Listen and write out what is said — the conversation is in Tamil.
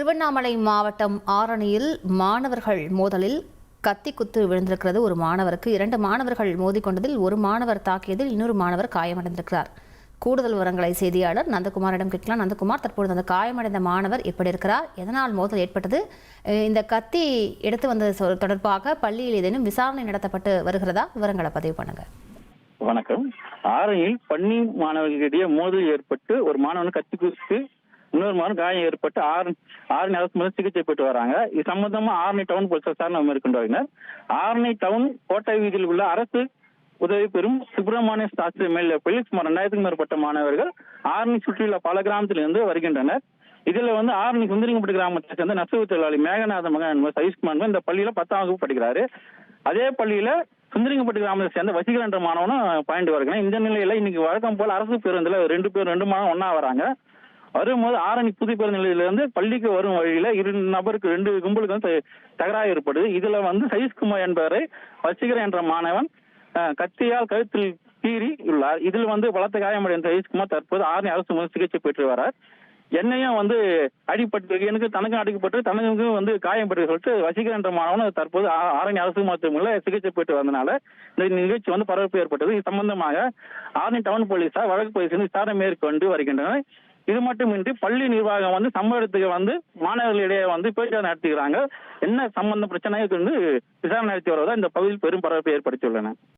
திருவண்ணாமலை மாவட்டம் ஆரணியில் மாணவர்கள் மோதலில் கத்தி குத்து விழுந்திருக்கிறது. ஒரு மாணவருக்கு 2 மாணவர்கள் மோதிக்கொண்டதில் ஒரு மாணவர் தாக்கியதில் இன்னொரு மாணவர் காயமடைந்திருக்கிறார். கூடுதல் விவரங்களை செய்தியாளர் நந்தகுமாரிடம் கேட்கலாம். நந்தகுமார், தற்பொழுது அந்த காயமடைந்த மாணவர் எப்படி இருக்கிறார்? எதனால் மோதல் ஏற்பட்டது? இந்த கத்தி எடுத்து வந்தது தொடர்பாக பள்ளியில் ஏதேனும் விசாரணை நடத்தப்பட்டு வருகிறதா? விவரங்களை பதிவு பண்ணுங்க. வணக்கம். ஆரணியில் பள்ளி மாணவர்களிடையே மோதல் ஏற்பட்டு ஒரு மாணவன் கத்தி குத்து இன்னொரு மாதம் காயம் ஏற்பட்டு ஆரணி அரசு மருத்துவ சிகிச்சை பெற்று வராங்க. இது சம்பந்தமா ஆரணி டவுன் போலீஸ் விசாரணை மேற்கொண்டு வருகின்றனர். ஆரணி டவுன் கோட்டை வீதியில் உள்ள அரசு உதவி பெறும் சுப்பிரமணிய சாஸ்திரி மேல்நிலைப்பள்ளியில் சுமார் 2000க்கும் மேற்பட்ட மாணவர்கள் ஆரணி சுற்றியுள்ள பல கிராமத்திலிருந்து வருகின்றனர். இதுல ஆரணி சுந்தரிங்கப்பட்டு கிராமத்தை சேர்ந்த நெசவு தொழிலாளி மேகநாத மகன் சதீஷ்குமார் இந்த பள்ளியில 10ஆம் வகுப்பு படிக்கிறாரு. அதே பள்ளியில சுந்தரிங்கப்பட்டு கிராமத்தை சேர்ந்த வசீகரன் என்ற மாணவனும் பயின்று வருகிறான். இந்த நிலையில இன்னைக்கு வழக்கம் போல அரசு பேருந்துல 2 மாணவன் ஒன்னா வராங்க. வரும்போது ஆரணி புது பேருந்து நிலையிலிருந்து பள்ளிக்கு வரும் வழியில 2 கும்பலுக்கு தகராறு ஏற்படுது. இதுல சதீஷ்குமார் என்பவரை வசீகரன் என்ற மாணவன் கத்தியால் கழுத்தில் கீறி உள்ளார். இதில் பலத்த காயமடைந்த சதீஷ்குமார் தற்போது ஆரணி அரசு சிகிச்சை பெற்று வரார். என்னையும் அடிப்பட்டு எனக்கு தனக்கும் அடிக்கப்பட்டு தனக்கும் காயப்பட்டு சொல்லிட்டு வசீகரன் என்ற மாணவன் தற்போது ஆரணி அரசு மருத்துவமனையில் சிகிச்சை பெற்று வந்தனால இந்த நிகழ்ச்சி பரபரப்பு ஏற்பட்டது. இது சம்பந்தமாக ஆரணி டவுன் போலீசார் வழக்கு பதிவு செய்து விசாரணை மேற்கொண்டு வருகின்றனர். இது மட்டுமின்றி பள்ளி நிர்வாகம் சம்பவ இடத்துக்கு மாணவர்களிடையே பேச்சுவார்த்தை நடத்துகிறாங்க. என்ன சம்பந்த பிரச்சனை விசாரணை நடத்தி வருவதால் இந்த பகுதியில் பெரும் பரபரப்பை ஏற்படுத்தியுள்ளன.